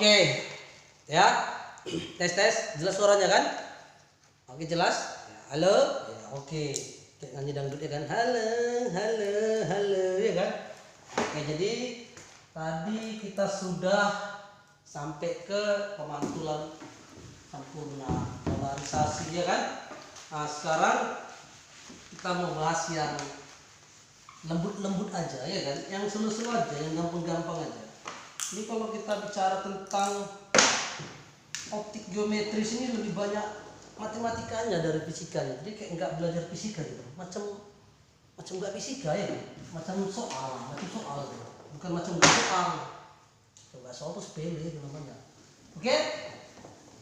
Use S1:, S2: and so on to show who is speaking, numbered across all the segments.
S1: Oke, ya, tes, jelas suaranya kan? Oke, jelas. Ya, halo, ya, oke, kayak nyanyi dangdut ya kan? Halo, ya kan? Oke, jadi tadi kita sudah sampai ke pemantulan sempurna, polarisasi ya kan? Nah, sekarang kita mau bahas yang lembut-lembut aja ya kan? Yang slow-slow aja, yang gampang-gampang aja. Ini kalau kita bicara tentang optik geometris ini lebih banyak matematikanya dari fisikanya. Jadi kayak nggak belajar fisika gitu, macam nggak fisika ya, macam soal gitu. Bukan macam soal. Coba soal tuh sepele itu namanya. Oke,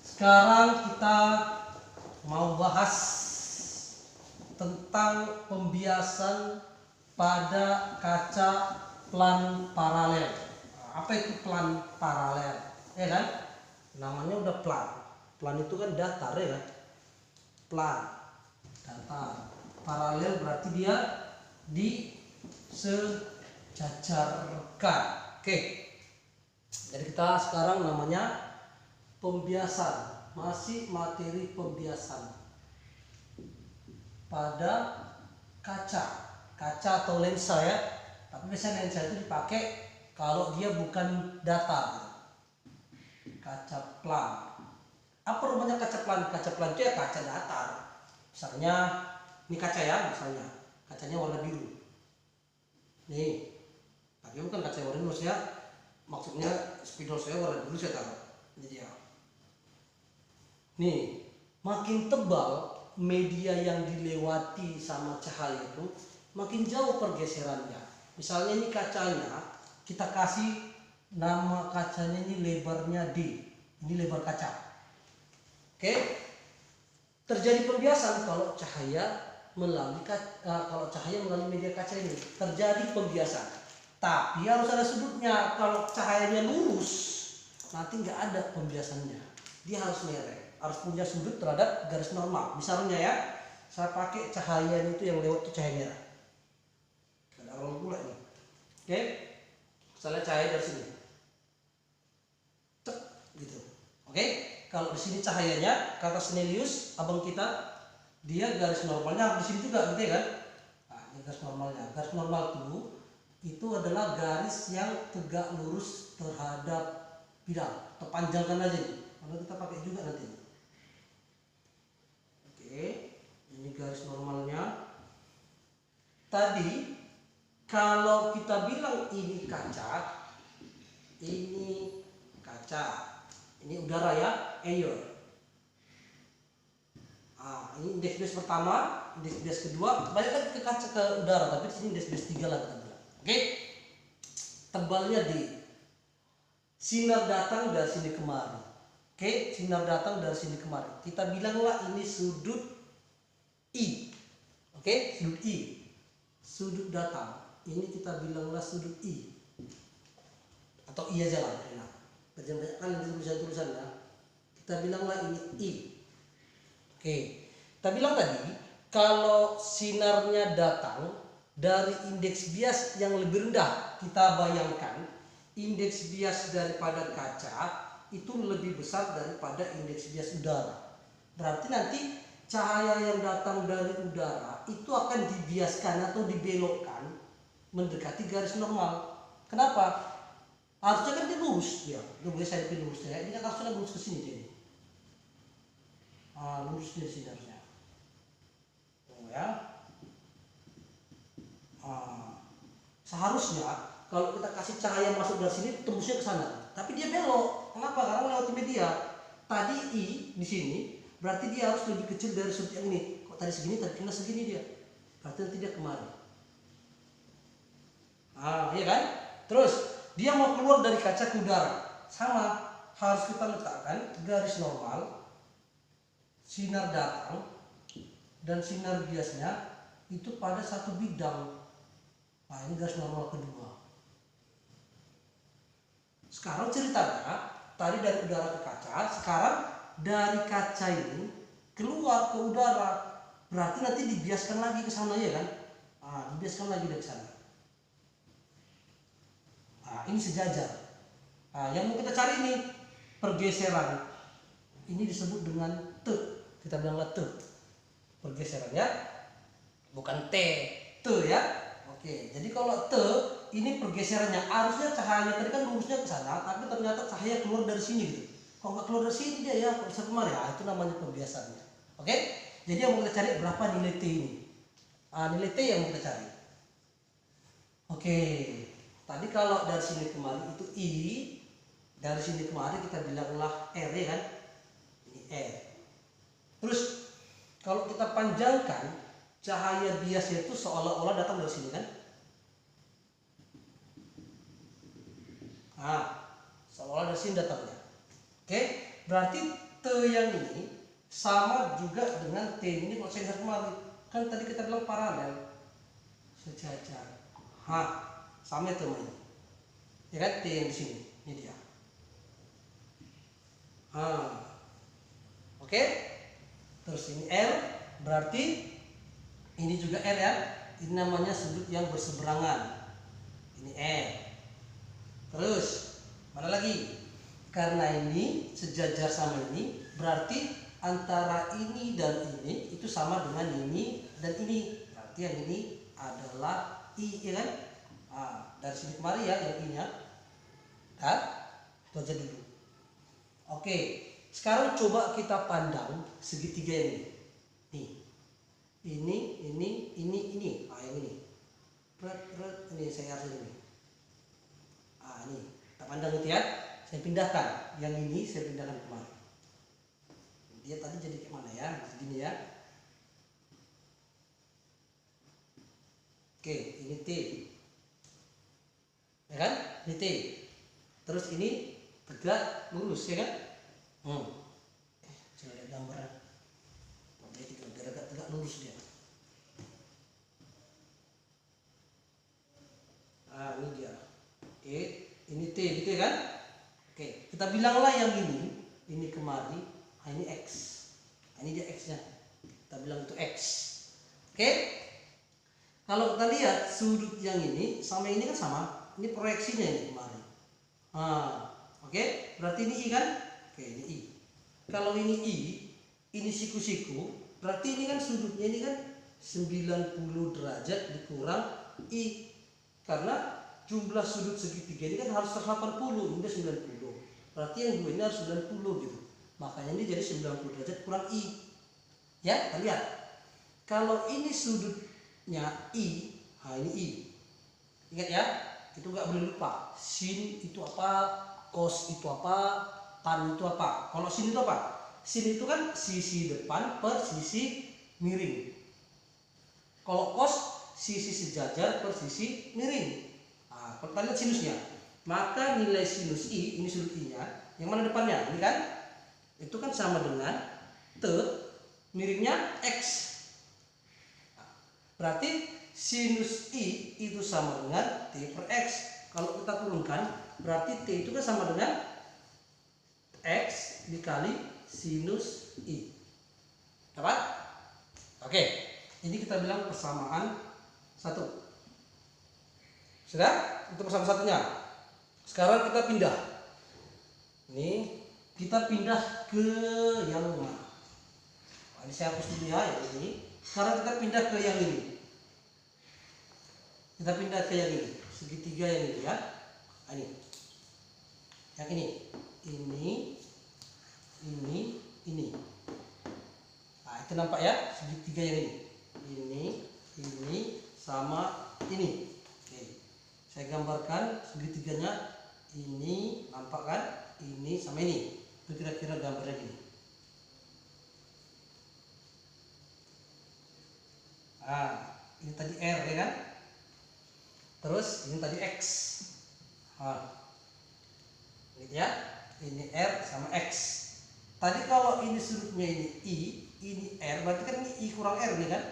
S1: sekarang kita mau bahas tentang pembiasan pada kaca plan paralel. Apa itu plan paralel? Ya kan? Namanya udah plan. Plan itu kan datar ya kan? Plan, datar. Paralel berarti dia disejajarkan. Oke. Jadi kita sekarang namanya pembiasan, masih materi pembiasan pada kaca atau lensa ya. Tapi biasanya lensa itu dipakai kalau dia bukan datar. Kaca plan. Apa rumahnya kaca plan? Kaca plan itu ya kaca datar. Misalnya ini kaca ya, misalnya kacanya warna biru. Nih, tapi bukan kaca warna biru ya. Maksudnya spidol saya warna biru saya taruh. Jadi ya. Nih, makin tebal media yang dilewati sama cahaya itu, makin jauh pergeserannya. Misalnya ini kacanya, kita kasih nama kacanya ini lebarnya D. Ini lebar kaca. Oke. Terjadi pembiasan kalau cahaya melalui media kaca ini. Terjadi pembiasan. Tapi harus ada sudutnya. Kalau cahayanya lurus, nanti nggak ada pembiasannya. Dia harus lereng. Harus punya sudut terhadap garis normal. Misalnya ya, saya pakai cahaya itu yang lewat itu cahaya merah. Ada orang pula ini. Oke. Misalnya cahaya dari sini, cek gitu. Oke, kalau di sini cahayanya kata Snellius, abang kita, dia garis normalnya di sini juga, gitu kan? Nah, ini garis normalnya. Garis normal itu adalah garis yang tegak lurus terhadap bidang. Terpanjangkan aja nih, karena kita pakai juga nanti. Oke, ini garis normalnya. Tadi kalau kita bilang ini kaca, ini udara ya, air. Ini indeks base pertama, indeks base kedua, balik lagi ke kaca ke udara, tapi di sini indeks base 3 lah kita bilang. Oke, tebalnya D. Sinar datang dari sini kemari. Oke, sinar datang dari sini kemari. Kita bilanglah ini sudut I. Oke, sudut I. Sudut datang. Ini kita bilanglah sudut I atau I aja lah, banyak kan tulisan-tulisannya. Kita bilanglah ini I. Oke, kita bilang tadi kalau sinarnya datang dari indeks bias yang lebih rendah, kita bayangkan indeks bias daripada kaca itu lebih besar daripada indeks bias udara. Berarti nanti cahaya yang datang dari udara itu akan dibiaskan atau dibelokkan mendekati garis normal. Kenapa? Harusnya kan dia lurus dia. Itu boleh saya pilih lurus ya. Ini kan harusnya lurus ke sini jadi. Lurus dari sini harusnya. Oh ya. Seharusnya kalau kita kasih cahaya masuk dari sini tembusnya ke sana. Tapi dia belok. Kenapa? Karena melewati media. Tadi I di sini berarti dia harus lebih kecil dari sudut yang ini. Kok tadi segini, tadi kena segini dia. Berarti nanti dia kemari. Iya kan? Terus dia mau keluar dari kaca ke udara, sama harus kita letakkan garis normal, sinar datang dan sinar biasnya itu pada satu bidang. Nah, ini garis normal kedua. Sekarang ceritanya tadi dari udara ke kaca, sekarang dari kaca ini keluar ke udara, berarti nanti dibiaskan lagi ke sana ya kan? Dibiaskan lagi dari sana. Ini sejajar. Yang mau kita cari ini pergeseran ini disebut dengan T. Kita bilanglah T. Pergeseran ya. Bukan T, T ya. Oke, jadi kalau T ini pergeserannya, harusnya cahaya tadi kan lurusnya ke sana, tapi ternyata cahaya keluar dari sini gitu. Kalau nggak keluar dari sini dia ya, kok bisa kemari ya, itu namanya pergeserannya. Oke, jadi yang mau kita cari berapa nilai T ini? Nilai T yang mau kita cari. Oke, tadi kalau dari sini kemari itu I, dari sini kemari kita bilanglah R ya kan? Ini R. Terus kalau kita panjangkan, cahaya biasnya itu seolah-olah datang dari sini kan? Seolah-olah dari sini datangnya. Oke, berarti T yang ini sama juga dengan T ini kalau saya lihat kemarin. Kan tadi kita bilang paralel, sejajar. Sama itu namanya. Ya kan, T yang di sini. Ini dia. Oke. Terus ini R, berarti ini juga R ya. Ini namanya sudut yang berseberangan. Ini R. Terus mana lagi? Karena ini sejajar sama ini, berarti antara ini dan ini itu sama dengan ini dan ini. Berarti yang ini adalah I ya kan? Dari sini kemari ya yang I-nya. Itu aja dulu. Oke, sekarang coba kita pandang segitiga yang ini. Nih. Ini. Yang ini. Ini saya harus ini. Ini. Kita pandang itu ya. Saya pindahkan. Yang ini saya pindahkan kemana? Dia tadi jadi kayak mana ya? Begini ya. Oke, ini T. Ya kan? Ini T. Terus ini tegak lurus ya kan? Coba lihat gambaran. Dia tegak lurus dia. Ini dia. Oke, ini T gitu kan? Oke, kita bilanglah yang ini kemari, ini X. Ini dia X-nya. Kita bilang itu X. Oke? Kalau kita lihat sudut yang ini sama ini kan sama. Ini proyeksinya ini kemari. Oke, berarti ini I kan? Oke, ini I. Kalau ini I, ini siku-siku, berarti ini kan sudutnya ini kan 90 derajat dikurang I. Karena jumlah sudut segitiga ini kan harus 180, ini 90. Berarti yang dua ini harus 90 gitu. Makanya ini jadi 90 derajat kurang I. Ya, kita lihat. Kalau ini sudutnya I, ini I. Ingat ya, itu nggak boleh lupa. Sin itu apa, cos itu apa, tan itu apa. Kalau sin itu apa? Sin itu kan sisi depan per sisi miring. Kalau cos sisi sejajar per sisi miring. Kalau kita lihat sinusnya, maka nilai sinus I, ini sudut I-nya, yang mana depannya? Ini kan? Itu kan sama dengan T, miringnya X. Berarti sinus I itu sama dengan T per X. Kalau kita turunkan, berarti T itu kan sama dengan X dikali sinus I. Dapat? Oke, ini kita bilang persamaan satu. Sudah? Itu persamaan satunya. Sekarang kita pindah. Ini kita pindah ke yang mana? Ini saya hapus dulu ya, yang ini. Sekarang kita pindah ke yang ini. Kita pindah ke yang ini. Segitiga yang ini ya. Ini. Yang ini. Ini. Itu nampak ya, segitiga yang ini. Ini sama ini. Saya gambarkan segitiganya, ini nampak kan, ini sama ini. Itu kira-kira gambarnya gini. Ini tadi R ya kan, terus ini tadi X. Ini ya, ini R sama X. Tadi kalau ini sudutnya ini I, ini R, berarti kan ini I kurang R nih kan,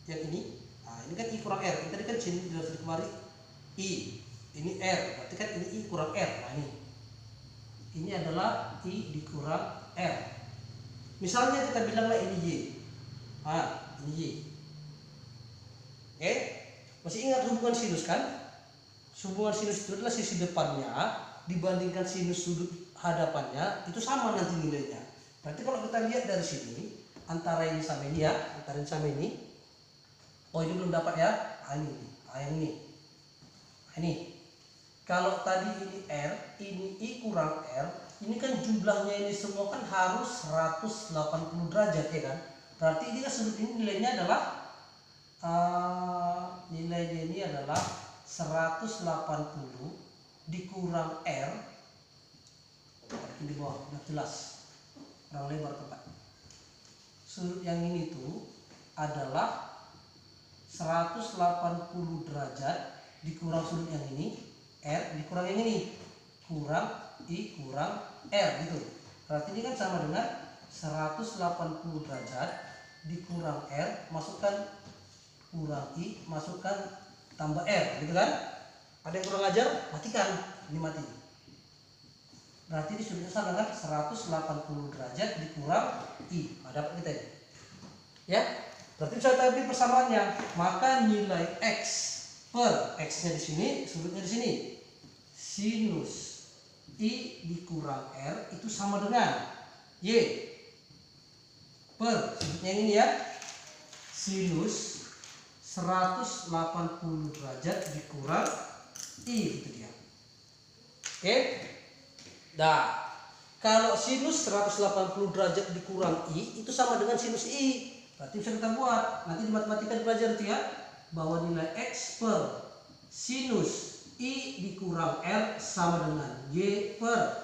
S1: yang ini. Ini kan I kurang R. Ini tadi kan sini di kemarin I, ini R, berarti kan ini I kurang R. Ini adalah I dikurang R. Misalnya kita bilanglah ini Y. Ini Y. Oke, masih ingat hubungan sinus kan? Hubungan sinus itu adalah sisi depannya dibandingkan sinus sudut hadapannya itu sama nanti nilainya. Berarti kalau kita lihat dari sini, antara ini sama ini ya, antara ini sama ini. Oh ini belum dapat ya, yang ini. Ini. Kalau tadi ini R, ini I kurang R, ini kan jumlahnya ini semua kan harus 180 derajat ya kan. Berarti ini kan sudut ini nilainya adalah nilainya ini adalah 180 dikurang R. Ini di bawah, udah jelas. Kurang lebar tempat. Sudut yang ini tuh adalah 180 derajat dikurang sudut yang ini R dikurang yang ini kurang I kurang R gitu. Berarti ini kan sama dengan 180 derajat dikurang R masukkan kurang I masukkan tambah R gitu kan. Ada yang kurang ajar matikan, ini mati. Berarti ini sudutnya sama dengan 180 derajat dikurang I. Nah, dapat kita ini ya. Berarti bisa tadi persamaannya, maka nilai X per X-nya di sini, sudutnya di sini. Sinus I dikurang R itu sama dengan Y per sudutnya ini ya. Sinus 180 derajat dikurang I, itu dia. Oke. Nah, kalau sinus 180 derajat dikurang I itu sama dengan sinus I. Berarti bisa kita buat, nanti di matematika belajar itu ya, bahwa nilai X per sinus I dikurang R sama dengan Y per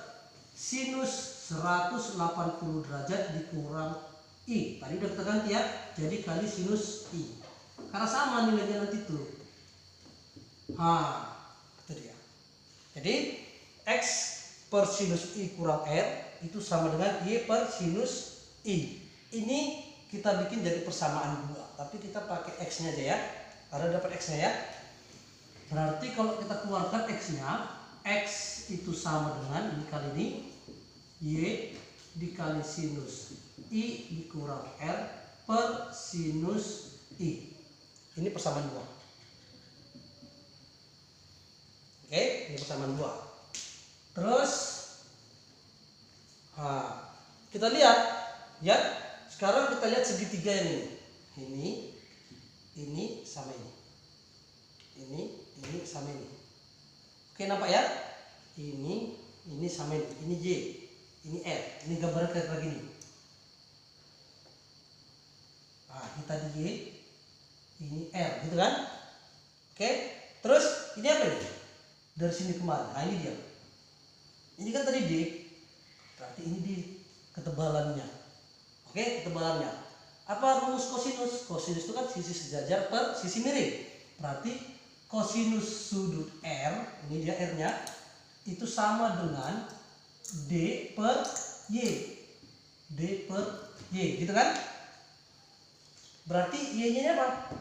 S1: sinus 180 derajat dikurang I. Tadi udah kita ganti ya, jadi kali sinus I. Karena sama nilainya nanti tuh. Itu dia. Jadi X per sinus I kurang R itu sama dengan Y per sinus I. Ini kita bikin jadi persamaan dua, tapi kita pakai X-nya aja ya, karena dapat X-nya ya. Berarti kalau kita keluarkan X-nya, X itu sama dengan ini kali ini Y dikali sinus I dikurang R per sinus I. Ini persamaan dua. Oke, ini persamaan dua. Terus kita lihat ya. Sekarang kita lihat segitiga ini. Ini sama ini. Ini sama ini. Oke, nampak ya? Ini sama ini. Ini Y, ini R. Ini gambarnya kayak begini. Ini tadi Y, ini R, gitu kan? Oke. Terus ini apa ini? Dari sini kemari. Ini dia. Ini kan tadi D. Berarti ini D ketebalannya. Oke, ketebalannya. Apa rumus kosinus? Kosinus itu kan sisi sejajar per sisi miring. Berarti kosinus sudut R, ini dia R-nya, itu sama dengan D per Y. D per Y, gitu kan? Berarti Y-nya apa?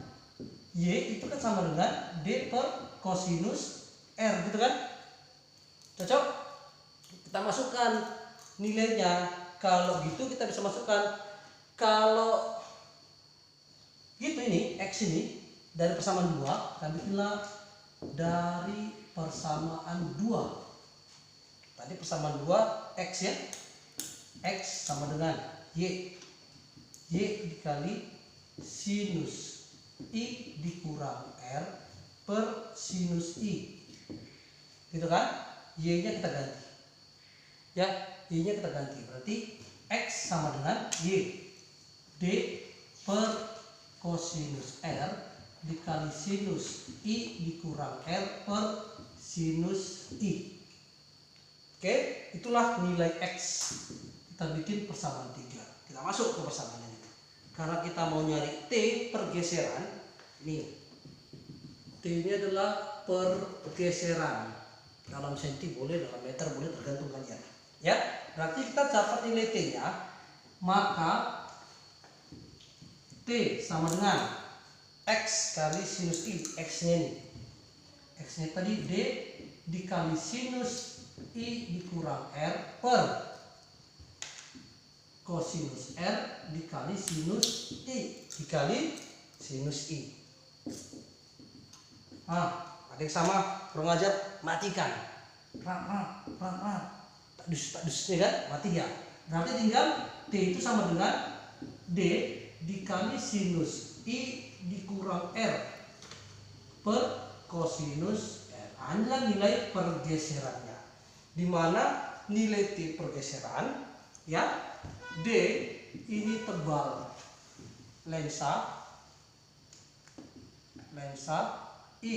S1: Y itu kan sama dengan D per kosinus R, gitu kan? Cocok? Kita masukkan nilainya. Kalau gitu kita bisa masukkan, kalau gitu ini X ini dari persamaan 2, kita bikinlah dari persamaan 2. Tadi persamaan 2 X ya. X sama dengan Y. Y dikali sinus I dikurang R per sinus I. Gitu kan? Y-nya kita ganti. Ya, Y-nya kita ganti. Berarti X sama dengan Y. D per kosinus R dikali sinus I dikurang R per sinus I. Oke, itulah nilai X. Kita bikin persamaan 3. Kita masuk ke persamaan ini. Karena kita mau nyari T pergeseran. Nih. T ini adalah pergeseran. Dalam senti boleh, dalam meter boleh, tergantung kalian. Ya, berarti kita dapat nilai T-nya, maka T sama dengan X kali sinus I. X-nya ini. X-nya tadi D dikali sinus I dikurang R per kosinus R dikali sinus I dikali sinus I. Ada yang sama, kurang ajar, matikan. tak dus ya kan, mati ya. Berarti tinggal T itu sama dengan D dikali sinus I dikurang R per kosinus R. Inilah nilai pergeserannya. Di mana nilai T pergeseran ya, D ini tebal lensa I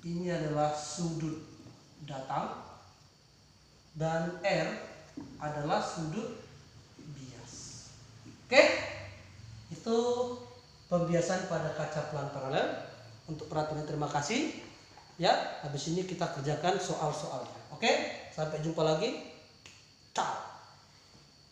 S1: ini adalah sudut datang dan R adalah sudut bias. Oke, itu pembiasan pada kaca pelan paralel. Untuk perhatiannya terima kasih ya. Habis ini kita kerjakan soal-soalnya. Oke, sampai jumpa lagi.